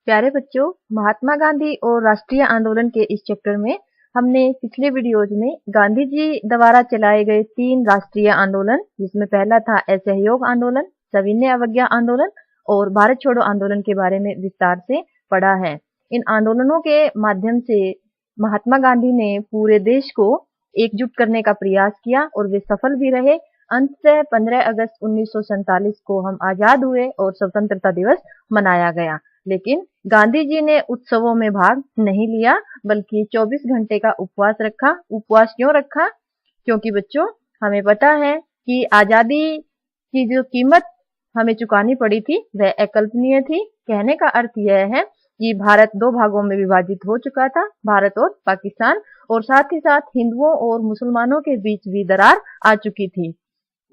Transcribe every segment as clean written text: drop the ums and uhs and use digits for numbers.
प्यारे बच्चों, महात्मा गांधी और राष्ट्रीय आंदोलन के इस चैप्टर में हमने पिछले वीडियोज में गांधी जी द्वारा चलाए गए 3 राष्ट्रीय आंदोलन, जिसमें पहला था असहयोग आंदोलन, सविनय अवज्ञा आंदोलन और भारत छोड़ो आंदोलन के बारे में विस्तार से पढ़ा है। इन आंदोलनों के माध्यम से महात्मा गांधी ने पूरे देश को एकजुट करने का प्रयास किया और वे सफल भी रहे। अंततः 15 अगस्त 1947 को हम आजाद हुए और स्वतंत्रता दिवस मनाया गया। लेकिन गांधी जी ने उत्सवों में भाग नहीं लिया, बल्कि 24 घंटे का उपवास रखा। उपवास क्यों रखा? क्योंकि बच्चों, हमें पता है कि आजादी की जो कीमत हमें चुकानी पड़ी थी वह अकल्पनीय थी। कहने का अर्थ यह है कि भारत 2 भागों में विभाजित हो चुका था, भारत और पाकिस्तान, और साथ ही साथ हिंदुओं और मुसलमानों के बीच भी दरार आ चुकी थी।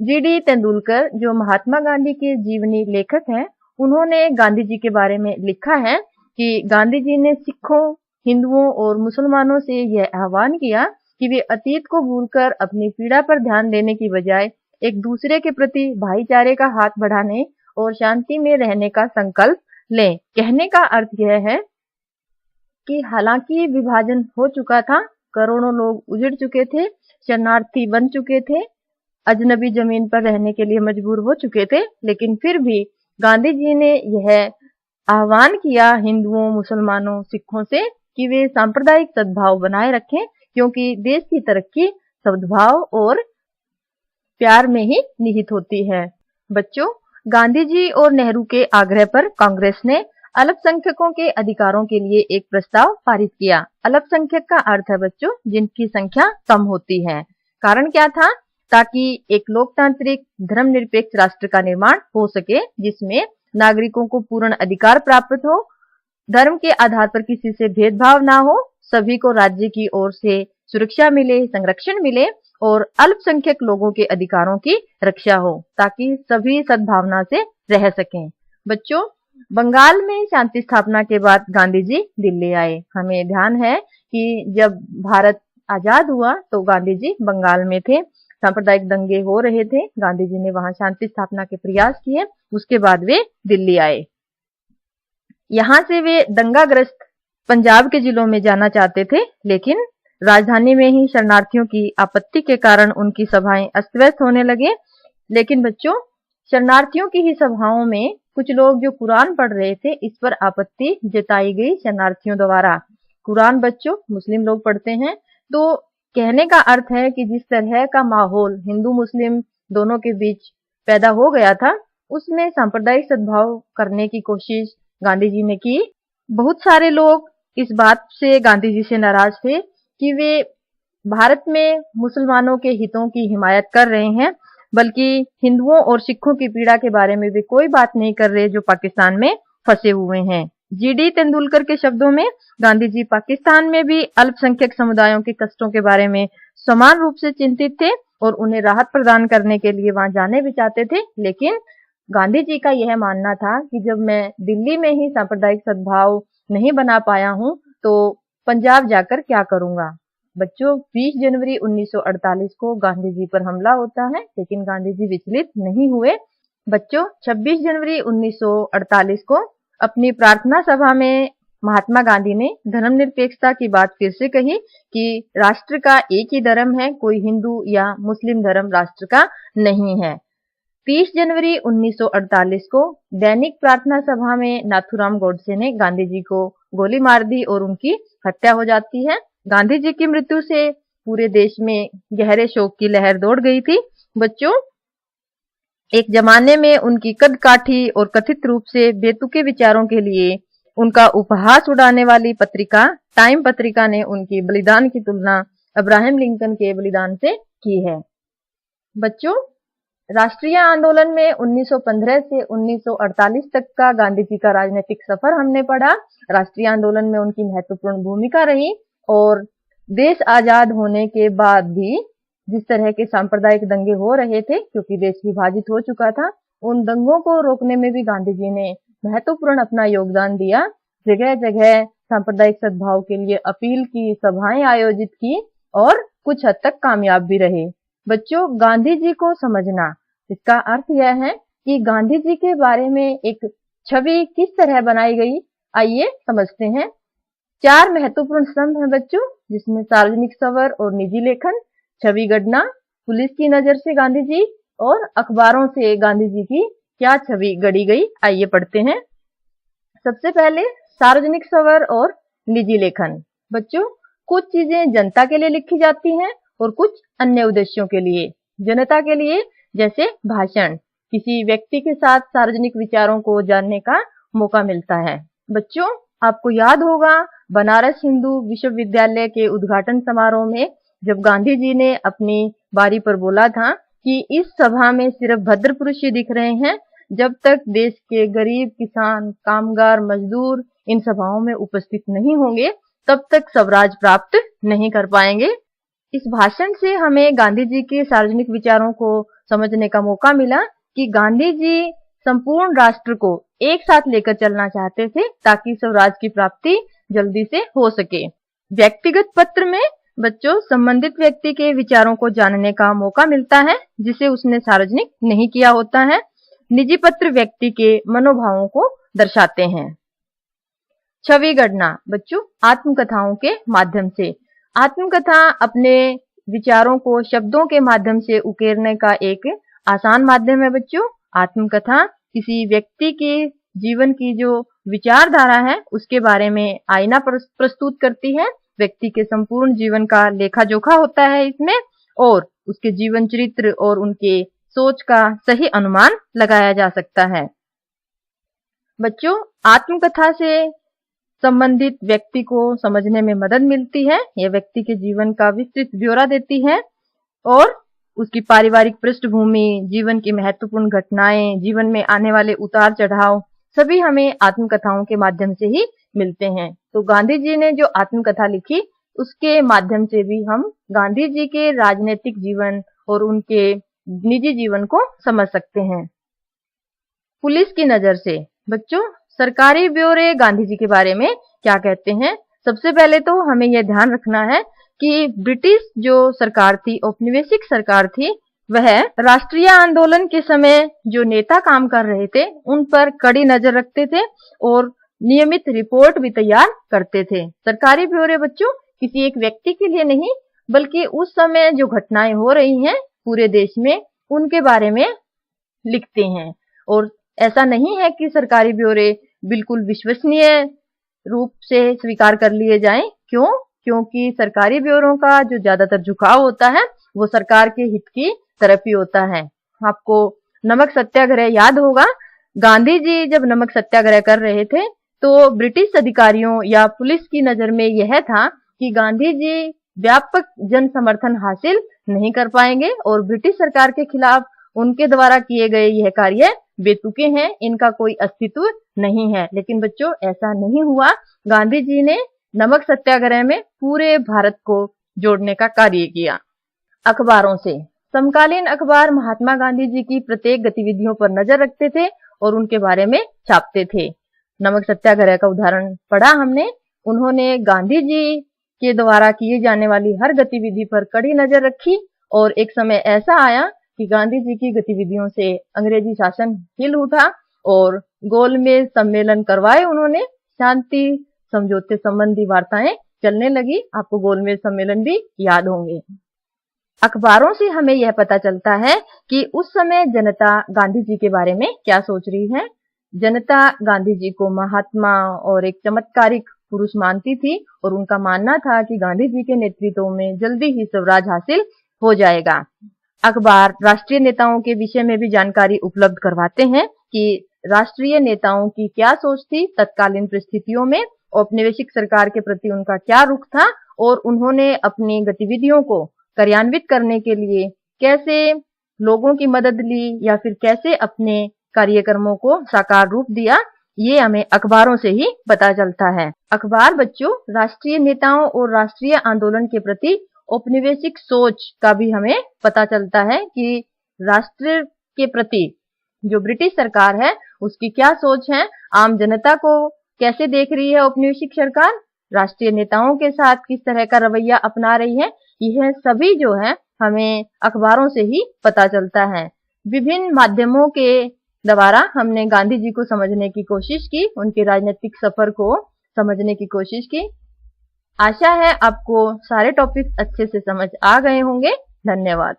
जीडी तेंदुलकर, जो महात्मा गांधी के जीवनी लेखक हैं, उन्होंने गांधी जी के बारे में लिखा है कि गांधी जी ने सिखों, हिंदुओं और मुसलमानों से यह आह्वान किया कि वे अतीत को भूलकर अपनी पीड़ा पर ध्यान देने की बजाय एक दूसरे के प्रति भाईचारे का हाथ बढ़ाने और शांति में रहने का संकल्प लें। कहने का अर्थ यह है कि हालांकि विभाजन हो चुका था, करोड़ों लोग उजड़ चुके थे, शरणार्थी बन चुके थे, अजनबी जमीन पर रहने के लिए मजबूर हो चुके थे, लेकिन फिर भी गांधी जी ने यह आह्वान किया हिंदुओं, मुसलमानों, सिखों से कि वे सांप्रदायिक सद्भाव बनाए रखें, क्योंकि देश की तरक्की सद्भाव और प्यार में ही निहित होती है। बच्चों, गांधी जी और नेहरू के आग्रह पर कांग्रेस ने अल्पसंख्यकों के अधिकारों के लिए एक प्रस्ताव पारित किया। अल्पसंख्यक का अर्थ है बच्चों, जिनकी संख्या कम होती है। कारण क्या था? ताकि एक लोकतांत्रिक धर्मनिरपेक्ष राष्ट्र का निर्माण हो सके, जिसमें नागरिकों को पूर्ण अधिकार प्राप्त हो, धर्म के आधार पर किसी से भेदभाव ना हो, सभी को राज्य की ओर से सुरक्षा मिले, संरक्षण मिले और अल्पसंख्यक लोगों के अधिकारों की रक्षा हो, ताकि सभी सद्भावना से रह सकें। बच्चों, बंगाल में शांति स्थापना के बाद गांधी जी दिल्ली आए। हमें ध्यान है कि जब भारत आजाद हुआ तो गांधी जी बंगाल में थे, सांप्रदायिक दंगे हो रहे थे, गांधी जी ने वहां शांति स्थापना के प्रयास किए, उसके बाद वे दिल्ली आए। यहाँ से वे दंगाग्रस्त पंजाब के जिलों में जाना चाहते थे, लेकिन राजधानी में ही शरणार्थियों की आपत्ति के कारण उनकी सभाएं अस्त व्यस्त होने लगे। लेकिन बच्चों, शरणार्थियों की ही सभाओं में कुछ लोग जो कुरान पढ़ रहे थे, इस पर आपत्ति जताई गई शरणार्थियों द्वारा। कुरान बच्चों मुस्लिम लोग पढ़ते हैं, तो कहने का अर्थ है कि जिस तरह का माहौल हिंदू मुस्लिम दोनों के बीच पैदा हो गया था, उसमें सांप्रदायिक सद्भाव करने की कोशिश गांधी जी ने की। बहुत सारे लोग इस बात से गांधी जी से नाराज थे कि वे भारत में मुसलमानों के हितों की हिमायत कर रहे हैं, बल्कि हिंदुओं और सिखों की पीड़ा के बारे में वे कोई बात नहीं कर रहे जो पाकिस्तान में फंसे हुए हैं। जीडी तेंदुलकर के शब्दों में, गांधी जी पाकिस्तान में भी अल्पसंख्यक समुदायों के कष्टों के बारे में समान रूप से चिंतित थे और उन्हें राहत प्रदान करने के लिए वहां जाने भी चाहते थे। लेकिन गांधी जी का यह मानना था कि जब मैं दिल्ली में ही सांप्रदायिक सद्भाव नहीं बना पाया हूं, तो पंजाब जाकर क्या करूंगा। बच्चों, 20 जनवरी 1948 को गांधी जी पर हमला होता है, लेकिन गांधी जी विचलित नहीं हुए। बच्चों, 26 जनवरी 1948 को अपनी प्रार्थना सभा में महात्मा गांधी ने धर्मनिरपेक्षता की बात फिर से कही कि राष्ट्र का एक ही धर्म है, कोई हिंदू या मुस्लिम धर्म राष्ट्र का नहीं है। 30 जनवरी 1948 को दैनिक प्रार्थना सभा में नाथूराम गोडसे ने गांधी जी को गोली मार दी और उनकी हत्या हो जाती है। गांधी जी की मृत्यु से पूरे देश में गहरे शोक की लहर दौड़ गई थी। बच्चों, एक जमाने में उनकी कदकाठी और कथित रूप से बेतुके विचारों के लिए उनका उपहास उड़ाने वाली पत्रिका टाइम पत्रिका ने उनकी बलिदान की तुलना अब्राहम लिंकन के बलिदान से की है। बच्चों, राष्ट्रीय आंदोलन में 1915 से 1948 तक का गांधी जी का राजनीतिक सफर हमने पढ़ा। राष्ट्रीय आंदोलन में उनकी महत्वपूर्ण भूमिका रही और देश आजाद होने के बाद भी जिस तरह के सांप्रदायिक दंगे हो रहे थे, क्योंकि देश विभाजित हो चुका था, उन दंगों को रोकने में भी गांधी जी ने महत्वपूर्ण अपना योगदान दिया। जगह जगह सांप्रदायिक सद्भाव के लिए अपील की, सभाएं आयोजित की और कुछ हद तक कामयाब भी रहे। बच्चों, गांधी जी को समझना, इसका अर्थ यह है कि गांधी जी के बारे में एक छवि किस तरह बनाई गई, आइए समझते हैं। 4 महत्वपूर्ण स्तंभ हैं बच्चों, जिसमें सार्वजनिक सवर और निजी लेखन, छवि गढ़ना, पुलिस की नजर से गांधी जी और अखबारों से गांधी जी की क्या छवि गढ़ी गई। आइए पढ़ते हैं। सबसे पहले सार्वजनिक सवर और निजी लेखन। बच्चों, कुछ चीजें जनता के लिए लिखी जाती हैं और कुछ अन्य उद्देश्यों के लिए। जनता के लिए जैसे भाषण, किसी व्यक्ति के साथ सार्वजनिक विचारों को जानने का मौका मिलता है। बच्चों, आपको याद होगा बनारस हिंदू विश्वविद्यालय के उद्घाटन समारोह में जब गांधी जी ने अपनी बारी पर बोला था कि इस सभा में सिर्फ भद्र पुरुष ही दिख रहे हैं, जब तक देश के गरीब, किसान, कामगार, मजदूर इन सभाओं में उपस्थित नहीं होंगे तब तक स्वराज प्राप्त नहीं कर पाएंगे। इस भाषण से हमें गांधी जी के सार्वजनिक विचारों को समझने का मौका मिला कि गांधी जी संपूर्ण राष्ट्र को एक साथ लेकर चलना चाहते थे ताकि स्वराज की प्राप्ति जल्दी से हो सके। व्यक्तिगत पत्र में बच्चों संबंधित व्यक्ति के विचारों को जानने का मौका मिलता है जिसे उसने सार्वजनिक नहीं किया होता है। निजी पत्र व्यक्ति के मनोभावों को दर्शाते हैं। छवि गढ़ना बच्चों आत्मकथाओं के माध्यम से। आत्मकथा अपने विचारों को शब्दों के माध्यम से उकेरने का एक आसान माध्यम है बच्चों। आत्मकथा किसी व्यक्ति के जीवन की जो विचारधारा है उसके बारे में आईना प्रस्तुत करती है। व्यक्ति के संपूर्ण जीवन का लेखा जोखा होता है इसमें और उसके जीवन चरित्र और उनके सोच का सही अनुमान लगाया जा सकता है। बच्चों, आत्मकथा से संबंधित व्यक्ति को समझने में मदद मिलती है। यह व्यक्ति के जीवन का विस्तृत ब्यौरा देती है और उसकी पारिवारिक पृष्ठभूमि, जीवन की महत्वपूर्ण घटनाएं, जीवन में आने वाले उतार चढ़ाव सभी हमें आत्मकथाओं के माध्यम से ही मिलते हैं। तो गांधी जी ने जो आत्मकथा लिखी उसके माध्यम से भी हम गांधी जी के राजनीतिक जीवन और उनके निजी जीवन को समझ सकते हैं। पुलिस की नजर से बच्चों सरकारी ब्यौरे गांधी जी के बारे में क्या कहते हैं। सबसे पहले तो हमें यह ध्यान रखना है कि ब्रिटिश जो सरकार थी, औपनिवेशिक सरकार थी, वह राष्ट्रीय आंदोलन के समय जो नेता काम कर रहे थे उन पर कड़ी नजर रखते थे और नियमित रिपोर्ट भी तैयार करते थे। सरकारी ब्यौरे बच्चों किसी एक व्यक्ति के लिए नहीं बल्कि उस समय जो घटनाएं हो रही हैं पूरे देश में उनके बारे में लिखते हैं। और ऐसा नहीं है कि सरकारी ब्यौरे बिल्कुल विश्वसनीय रूप से स्वीकार कर लिए जाएं। क्यों? क्योंकि सरकारी ब्यौरों का जो ज्यादातर झुकाव होता है वो सरकार के हित की तरफ ही होता है। आपको नमक सत्याग्रह याद होगा। गांधी जी जब नमक सत्याग्रह कर रहे थे तो ब्रिटिश अधिकारियों या पुलिस की नजर में यह था कि गांधी जी व्यापक जन समर्थन हासिल नहीं कर पाएंगे और ब्रिटिश सरकार के खिलाफ उनके द्वारा किए गए यह कार्य बेतुके हैं, इनका कोई अस्तित्व नहीं है। लेकिन बच्चों ऐसा नहीं हुआ। गांधी जी ने नमक सत्याग्रह में पूरे भारत को जोड़ने का कार्य किया। अखबारों से समकालीन अखबार महात्मा गांधी जी की प्रत्येक गतिविधियों पर नजर रखते थे और उनके बारे में छापते थे। नमक सत्याग्रह का उदाहरण पढ़ा हमने। उन्होंने गांधी जी के द्वारा किए जाने वाली हर गतिविधि पर कड़ी नजर रखी और एक समय ऐसा आया कि गांधी जी की गतिविधियों से अंग्रेजी शासन हिल उठा और गोलमेज सम्मेलन करवाए उन्होंने। शांति समझौते संबंधी वार्ताएं चलने लगी। आपको गोलमेज सम्मेलन भी याद होंगे। अखबारों से हमें यह पता चलता है कि उस समय जनता गांधी जी के बारे में क्या सोच रही है। जनता गांधी जी को महात्मा और एक चमत्कारिक पुरुष मानती थी और उनका मानना था कि गांधी जी के नेतृत्व में जल्दी ही स्वराज हासिल हो जाएगा। अखबार राष्ट्रीय नेताओं के विषय में भी जानकारी उपलब्ध करवाते हैं कि राष्ट्रीय नेताओं की क्या सोच थी तत्कालीन परिस्थितियों में, औपनिवेशिक सरकार के प्रति उनका क्या रुख था और उन्होंने अपनी गतिविधियों को कार्यान्वित करने के लिए कैसे लोगों की मदद ली या फिर कैसे अपने कार्यक्रमों को साकार रूप दिया। ये हमें अखबारों से ही पता चलता है। अखबार बच्चों राष्ट्रीय नेताओं और राष्ट्रीय आंदोलन के प्रति औपनिवेशिक सोच का भी हमें पता चलता है कि राष्ट्र के प्रति जो ब्रिटिश सरकार है उसकी क्या सोच है, आम जनता को कैसे देख रही है औपनिवेशिक सरकार, राष्ट्रीय नेताओं के साथ किस तरह का रवैया अपना रही है। यह सभी जो है हमें अखबारों से ही पता चलता है। विभिन्न माध्यमों के दोबारा हमने गांधी जी को समझने की कोशिश की, उनके राजनीतिक सफर को समझने की कोशिश की। आशा है आपको सारे टॉपिक्स अच्छे से समझ आ गए होंगे। धन्यवाद।